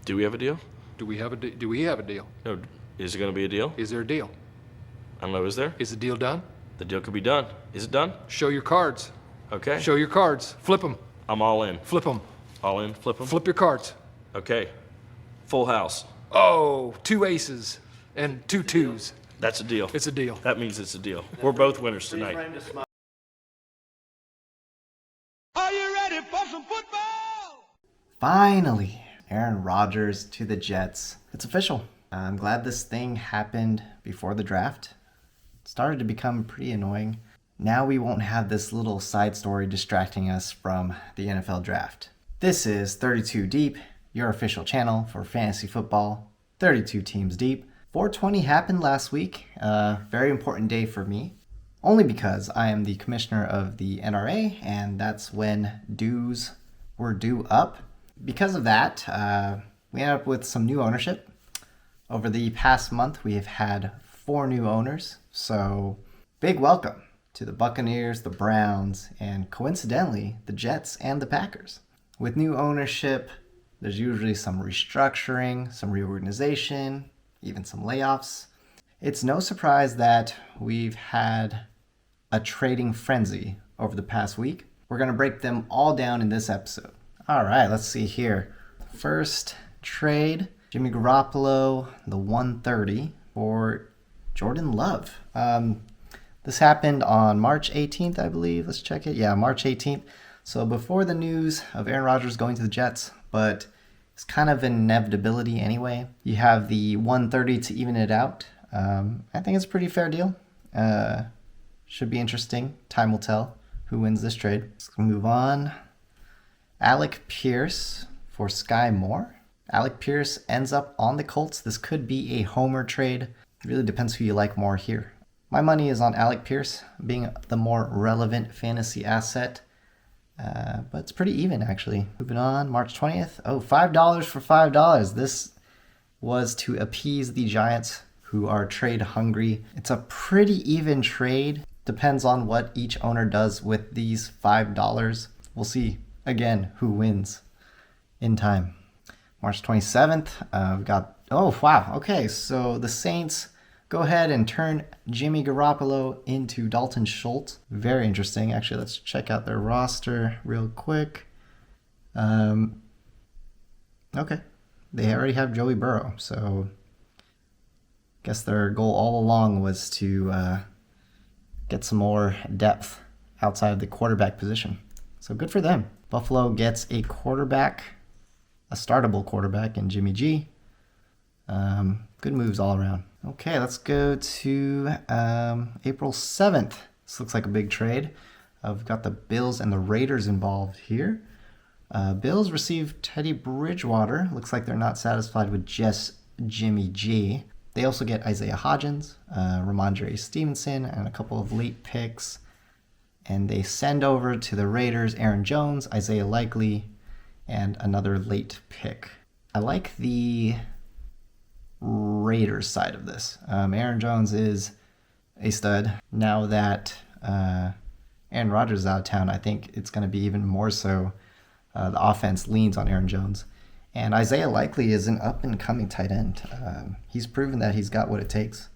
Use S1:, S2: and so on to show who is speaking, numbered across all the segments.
S1: Do we have a deal?
S2: Do we have a deal?
S1: No. Is it going to be a deal?
S2: Is there a deal?
S1: I don't know. Is there?
S2: Is the deal done?
S1: The deal could be done. Is it done?
S2: Show your cards.
S1: Okay.
S2: Show your cards. Flip them.
S1: I'm all in.
S2: Flip them.
S1: All in. Flip them.
S2: Flip your cards.
S1: Okay. Full house.
S2: Oh, 2 aces and 2 twos.
S1: That's a deal.
S2: It's a deal.
S1: That means it's a deal. We're both winners tonight.
S3: Are you ready for some football?
S4: Finally, Aaron Rodgers to the Jets. It's official. I'm glad this thing happened before the draft. It started to become pretty annoying. Now we won't have this little side story distracting us from the NFL draft. This is 32 Deep, your official channel for fantasy football, 32 teams deep. 420 happened last week, a very important day for me, only because I am the commissioner of the NRA, and that's when dues were due up. Because of that, we ended up with some new ownership. Over the past month, we have had 4 new owners, so big welcome to the Buccaneers, the Browns, and coincidentally, the Jets and the Packers. With new ownership, there's usually some restructuring, some reorganization, even some layoffs. It's no surprise that we've had a trading frenzy over the past week. We're going to break them all down in this episode. All right, let's see here. First trade, Jimmy Garoppolo, the 130 for Jordan Love. This happened on March 18th, I believe. Let's check it. Yeah, March 18th. So before the news of Aaron Rodgers going to the Jets, but it's kind of an inevitability anyway. You have the 130 to even it out. I think it's a pretty fair deal. Should be interesting. Time will tell who wins this trade. Let's move on. Alec Pierce for Sky Moore. Alec Pierce ends up on the Colts. This could be a homer trade. It really depends who you like more here. My money is on Alec Pierce being the more relevant fantasy asset. But it's pretty even, actually. Moving on, March 20th. Oh, $5 for $5. This was to appease the Giants, who are trade hungry. It's a pretty even trade. Depends on what each owner does with these $5. We'll see, again, who wins in time. March 27th, we've got... Oh, wow. Okay, so the Saints go ahead and turn Jimmy Garoppolo into Dalton Schultz. Very interesting. Actually, let's check out their roster real quick. Okay. They already have Joey Burrow, so I guess their goal all along was to get some more depth outside of the quarterback position. So good for them. Buffalo gets a quarterback, a startable quarterback in Jimmy G. Good moves all around. Okay, let's go to April 7th. This looks like a big trade. We've got the Bills and the Raiders involved here. Bills received Teddy Bridgewater. Looks like they're not satisfied with just Jimmy G. They also get Isaiah Hodgins, Ramondre Stevenson, and a couple of late picks. And they send over to the Raiders Aaron Jones, Isaiah Likely, and another late pick. I like the Raiders side of this. Aaron Jones is a stud. Now that Aaron Rodgers is out of town, I think it's going to be even more so. The offense leans on Aaron Jones. And Isaiah Likely is an up-and-coming tight end. He's proven that he's got what it takes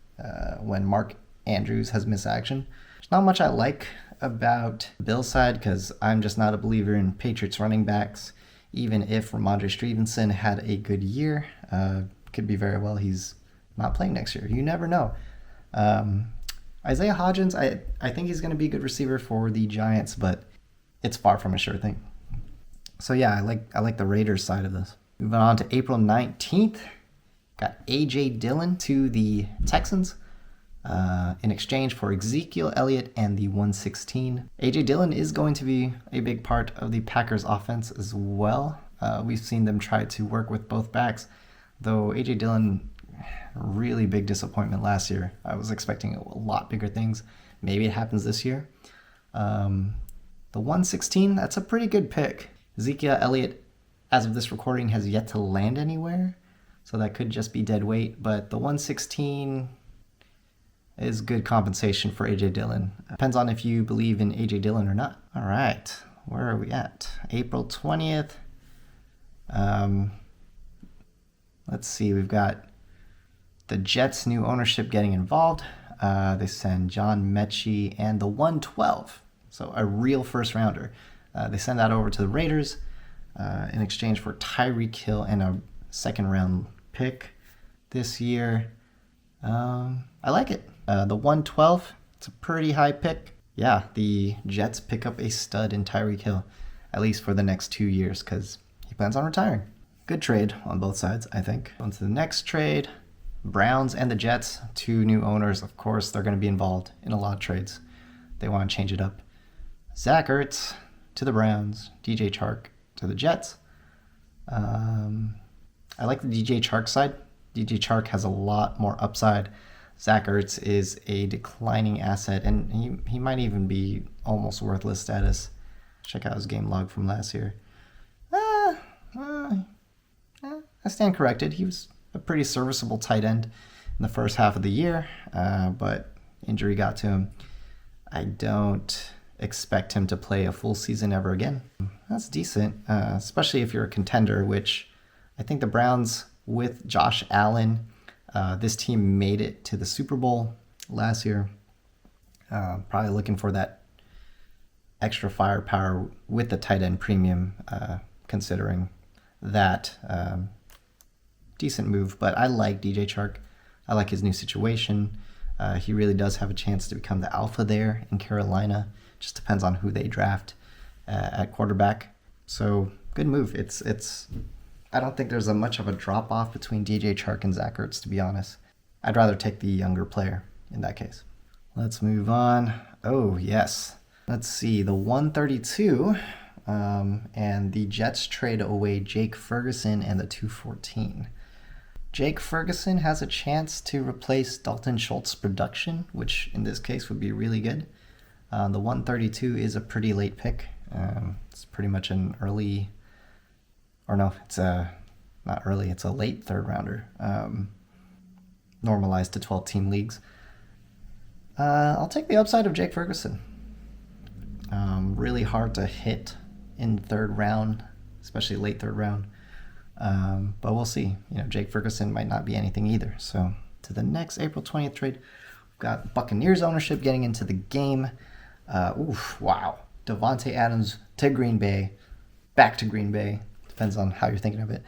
S4: when Mark Andrews has missed action. There's not much I like about Bill's side because I'm just not a believer in Patriots running backs. Even if Ramondre Stevenson had a good year, could be very well he's not playing next year. You never know. Isaiah Hodgins, I think he's going to be a good receiver for the Giants, but it's far from a sure thing. So yeah, I like the Raiders side of this. Moving on to April 19th, got A.J. Dillon to the Texans in exchange for Ezekiel Elliott and the 116. A.J. Dillon is going to be a big part of the Packers offense as well. We've seen them try to work with both backs, though A.J. Dillon, really big disappointment last year. I was expecting a lot bigger things. Maybe it happens this year. The 116, that's a pretty good pick. Ezekiel Elliott, as of this recording, has yet to land anywhere, so that could just be dead weight, but the 116 is good compensation for A.J. Dillon. Depends on if you believe in A.J. Dillon or not. All right, where are we at? April 20th. Let's see, we've got the Jets' new ownership getting involved. They send John Mechie and the 112, so a real first rounder. They send that over to the Raiders in exchange for Tyreek Hill and a second round pick this year. I like it. The 112, it's a pretty high pick. Yeah, the Jets pick up a stud in Tyreek Hill, at least for the next 2 years, because he plans on retiring. Good trade on both sides, I think. On to the next trade. Browns and the Jets, two new owners. Of course, they're going to be involved in a lot of trades. They want to change it up. Zach Ertz to the Browns. DJ Chark to the Jets. I like the DJ Chark side. DJ Chark has a lot more upside. Zach Ertz is a declining asset, and he might even be almost worthless status. Check out his game log from last year. I stand corrected. He was a pretty serviceable tight end in the first half of the year, but injury got to him. I don't expect him to play a full season ever again. That's decent, especially if you're a contender, which I think the Browns with Josh Allen, this team made it to the Super Bowl last year. Probably looking for that extra firepower with the tight end premium, considering that. Decent move, but I like DJ Chark. I like his new situation. He really does have a chance to become the alpha there in Carolina. Just depends on who they draft at quarterback. So good move. It's. I don't think there's much of a drop off between DJ Chark and Zach Ertz, to be honest. I'd rather take the younger player in that case. Let's move on. Oh yes. Let's see, the 132, and the Jets trade away Jake Ferguson and the 214. Jake Ferguson has a chance to replace Dalton Schultz's production, which in this case would be really good. The 132 is a pretty late pick. It's pretty much an early, or no, it's not early, it's a late third rounder, normalized to 12-team leagues. I'll take the upside of Jake Ferguson. Really hard to hit in third round, especially late third round. But we'll see. Jake Ferguson might not be anything either. So to the next April 20th trade, we've got Buccaneers ownership getting into the game. Wow. Devontae Adams to Green Bay, back to Green Bay. Depends on how you're thinking of it.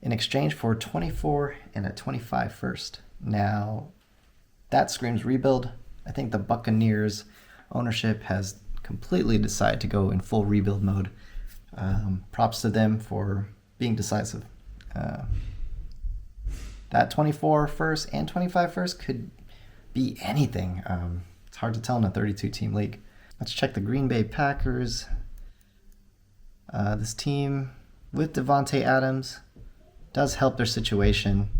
S4: In exchange for 24 and a 25 first. Now, that screams rebuild. I think the Buccaneers ownership has completely decided to go in full rebuild mode. Props to them for being decisive. That 24 first and 25 first could be anything. It's hard to tell in a 32-team league. Let's check the Green Bay Packers. This team with Devontae Adams does help their situation.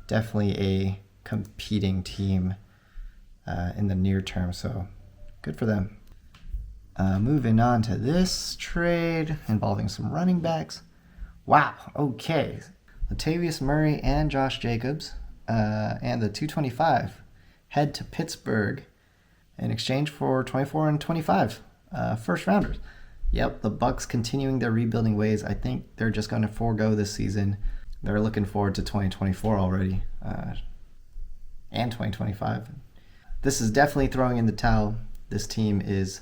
S4: Definitely a competing team in the near term, so good for them. Moving on to this trade involving some running backs. Wow, okay. Latavius Murray and Josh Jacobs and the 225 head to Pittsburgh in exchange for 24 and 25 first rounders. Yep, the Bucks continuing their rebuilding ways. I think they're just going to forego this season. They're looking forward to 2024 already and 2025. This is definitely throwing in the towel. This team is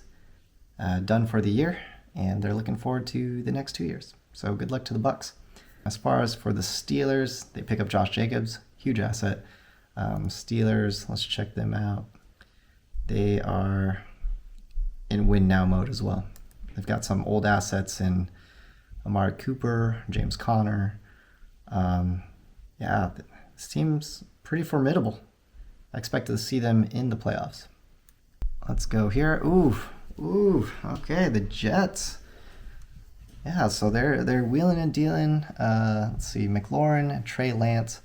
S4: done for the year, and they're looking forward to the next 2 years. So good luck to the Bucks. As far as for the Steelers, they pick up Josh Jacobs, huge asset. Steelers, let's check them out. They are in win now mode as well. They've got some old assets in Amari Cooper, James Conner. This team's pretty formidable. I expect to see them in the playoffs. Let's go here. Okay, the Jets. Yeah, so they're wheeling and dealing. Let's see, McLaurin, Trey Lance,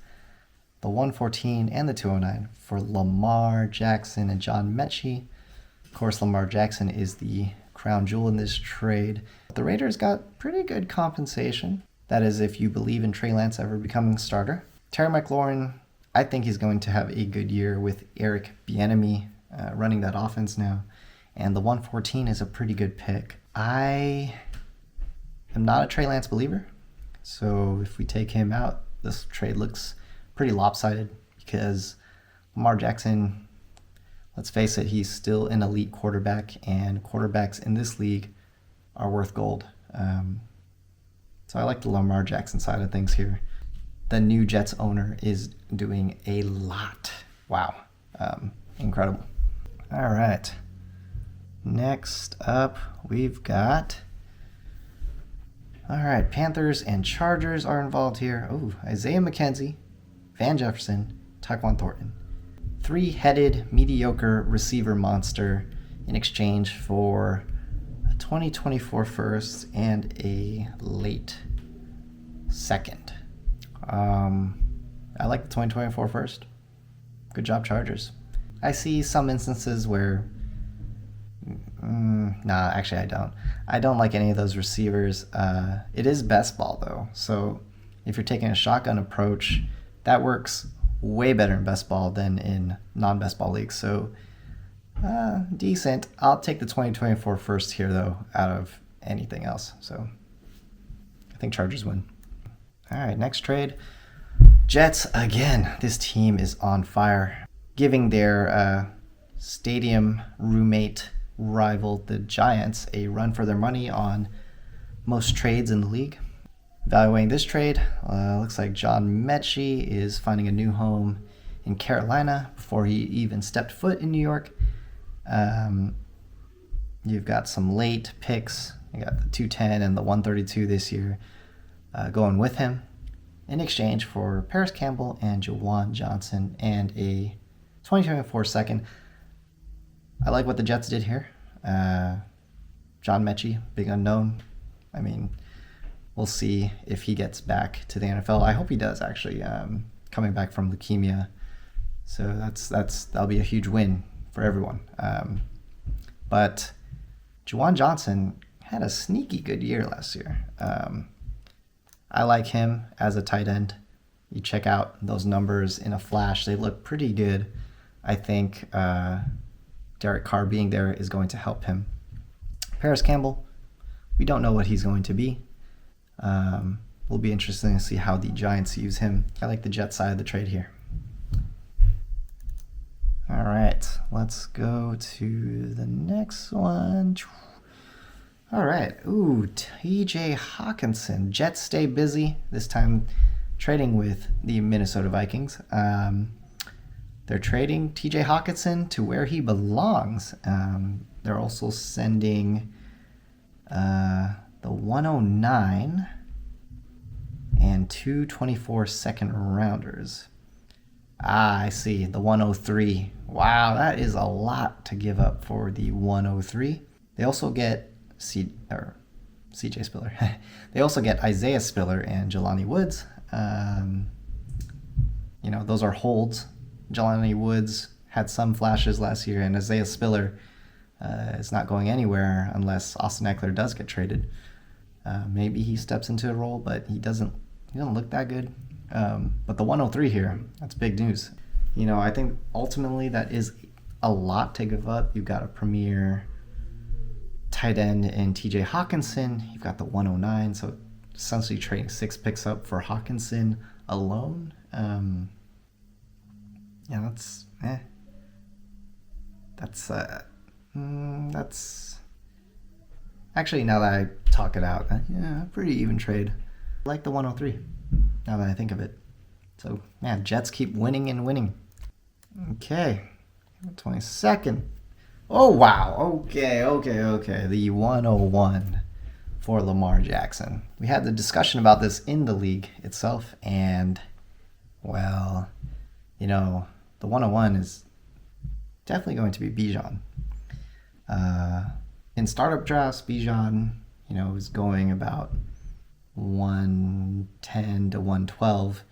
S4: the 114 and the 209 for Lamar Jackson and John Mechie. Of course, Lamar Jackson is the crown jewel in this trade. The Raiders got pretty good compensation. That is, if you believe in Trey Lance ever becoming a starter. Terry McLaurin, I think he's going to have a good year with Eric Bieniemy running that offense now. And the 114 is a pretty good pick. I am not a Trey Lance believer. So if we take him out, this trade looks pretty lopsided because Lamar Jackson, let's face it, he's still an elite quarterback, and quarterbacks in this league are worth gold. So I like the Lamar Jackson side of things here. The new Jets owner is doing a lot. Wow. Incredible. All right. Next up, we've got... All right, Panthers and Chargers are involved here. Oh, Isaiah McKenzie, Van Jefferson, Tyquan Thornton. Three-headed, mediocre receiver monster in exchange for a 2024 first and a late second. I like the 2024 first. Good job, Chargers. I see some instances where... nah, actually I don't. I don't like any of those receivers. It is best ball, though. So if you're taking a shotgun approach, that works way better in best ball than in non-best ball leagues. So decent. I'll take the 2024 first here, though, out of anything else. So I think Chargers win. All right, next trade. Jets again. This team is on fire, giving their stadium roommate rival, the Giants, a run for their money on most trades in the league. Evaluating this trade, looks like John Mechie is finding a new home in Carolina before he even stepped foot in New York. You've got some late picks. You got the 210 and the 132 this year going with him in exchange for Paris Campbell and Juwan Johnson and a 2024 second. I like what the Jets did here. John Mechie, big unknown. I mean, we'll see if he gets back to the NFL. I hope he does, actually, coming back from leukemia. So that'll be a huge win for everyone. But Juwan Johnson had a sneaky good year last year. I like him as a tight end. You check out those numbers in a flash. They look pretty good. I think Derek Carr being there is going to help him. Paris Campbell, we don't know what he's going to be. Will be interesting to see how the Giants use him. I like the Jets side of the trade here. All right, let's go to the next one. All right, ooh, TJ Hawkinson. Jets stay busy, this time trading with the Minnesota Vikings. They're trading TJ Hawkinson to where he belongs. They're also sending the 109 and 224 second rounders. I see, the 103. Wow, that is a lot to give up for the 103. They also get CJ Spiller. They also get Isaiah Spiller and Jelani Woods. Those are holds. Jelani Woods had some flashes last year, and Isaiah Spiller is not going anywhere unless Austin Eckler does get traded. Maybe he steps into a role, but he doesn't look that good. But the 103 here, that's big news. I think ultimately that is a lot to give up. You've got a premier tight end in TJ Hawkinson. You've got the 109, so essentially trading 6 picks up for Hawkinson alone. That's actually, now that I talk it out, pretty even trade. I like the 103 now that I think of it. So man, Jets keep winning and winning. Okay, 22nd. Oh wow, okay. The 101 for Lamar Jackson. We had the discussion about this in the league itself, and well, the 101 is definitely going to be Bijan. In startup drafts, Bijan, is going about 110 to 112,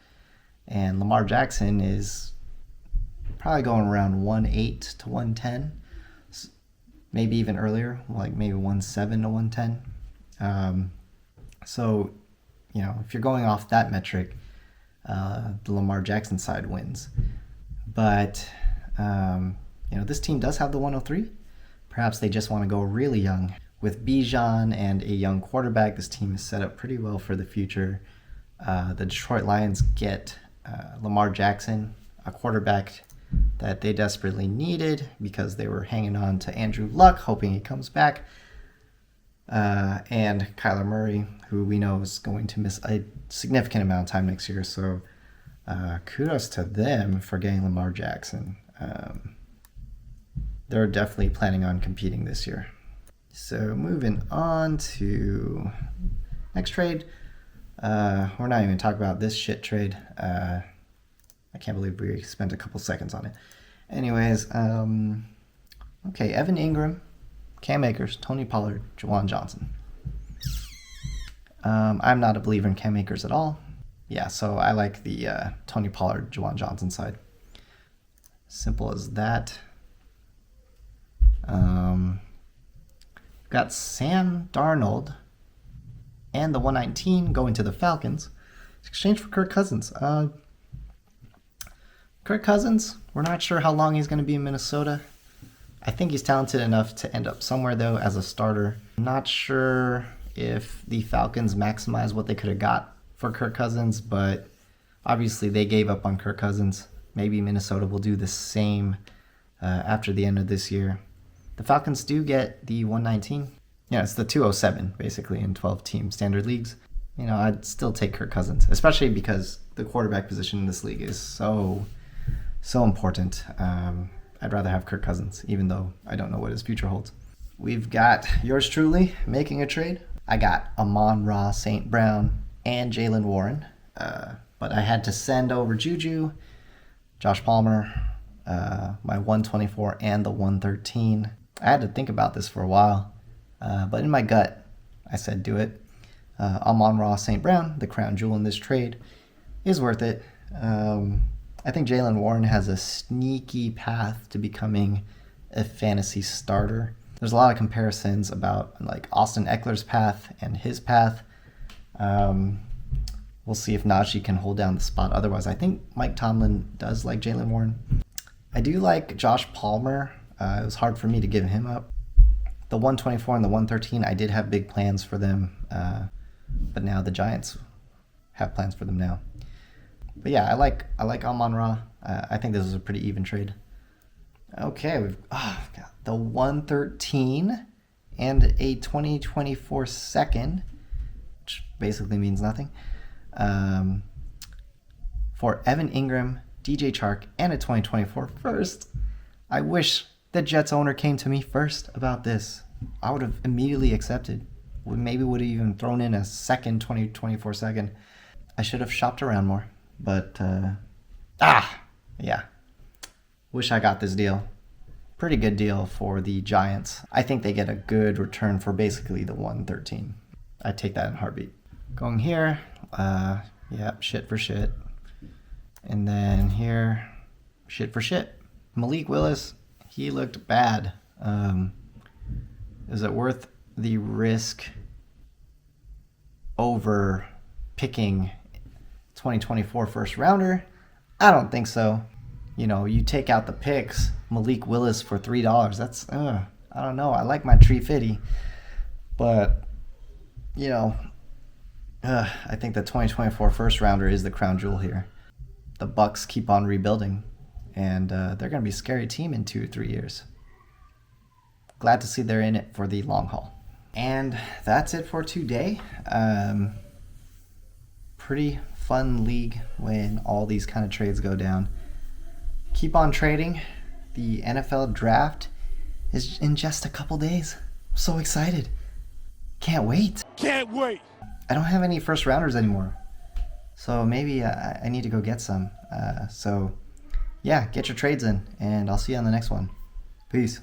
S4: and Lamar Jackson is probably going around 108 to 110, maybe even earlier, like maybe 17 to 110. So, if you're going off that metric, the Lamar Jackson side wins. But, this team does have the 103. Perhaps they just want to go really young. With Bijan and a young quarterback, this team is set up pretty well for the future. The Detroit Lions get Lamar Jackson, a quarterback that they desperately needed because they were hanging on to Andrew Luck, hoping he comes back. And Kyler Murray, who we know is going to miss a significant amount of time next year. So kudos to them for getting Lamar Jackson. They're definitely planning on competing this year. So moving on to next trade. We're not even talking about this shit trade. I can't believe we spent a couple seconds on it. Anyways, okay, Evan Ingram, Cam Akers, Tony Pollard, Juwan Johnson. I'm not a believer in Cam Akers at all. Yeah, so I like the Tony Pollard, Juwan Johnson side. Simple as that. Got Sam Darnold and the 119 going to the Falcons in exchange for Kirk Cousins. Kirk Cousins, we're not sure how long he's going to be in Minnesota. I think he's talented enough to end up somewhere, though, as a starter. I'm not sure if the Falcons maximize what they could have got for Kirk Cousins, but obviously they gave up on Kirk Cousins. Maybe Minnesota will do the same after the end of this year. The Falcons do get the 119. Yeah, it's the 207, basically, in 12-team standard leagues. You know, I'd still take Kirk Cousins, especially because the quarterback position in this league is so important. I'd rather have Kirk Cousins, even though I don't know what his future holds. We've got yours truly making a trade. I got Amon-Ra St. Brown and Jaylen Warren, but I had to send over Juju, Josh Palmer, my 124 and the 113. I had to think about this for a while, but in my gut, I said do it. Amon-Ra St. Brown, the crown jewel in this trade, is worth it. I think Jaylen Warren has a sneaky path to becoming a fantasy starter. There's a lot of comparisons about like Austin Eckler's path and his path. We'll see if Najee can hold down the spot. Otherwise, I think Mike Tomlin does like Jaylen Warren. I do like Josh Palmer. It was hard for me to give him up. The 124 and the 113, I did have big plans for them, but now the Giants have plans for them now. But yeah, I like Amon-Ra. I think this is a pretty even trade. Okay, we've got the 113 and a 2024 second, which basically means nothing, for Evan Ingram, DJ Chark, and a 2024 first. I wish the Jets owner came to me first about this. I would have immediately accepted. Maybe would have even thrown in a second 2024 second. I should have shopped around more. But, yeah. Wish I got this deal. Pretty good deal for the Giants. I think they get a good return for basically the 113. I'd take that in a heartbeat. Going here, shit for shit. And then here, shit for shit. Malik Willis, he looked bad. Is it worth the risk over picking 2024 first rounder? I don't think so. You know, you take out the picks, Malik Willis for $3. That's, I don't know. I like my tree fitty. But, you know, I think the 2024 first rounder is the crown jewel here. The Bucks keep on rebuilding, and they're going to be a scary team in 2 or 3 years. Glad to see they're in it for the long haul. And that's it for today. Pretty fun league when all these kind of trades go down. Keep on trading. The NFL draft is in just a couple days. I'm so excited. Can't wait.
S3: Can't wait.
S4: I don't have any first rounders anymore. So maybe I need to go get some. So yeah, get your trades in, and I'll see you on the next one. Peace.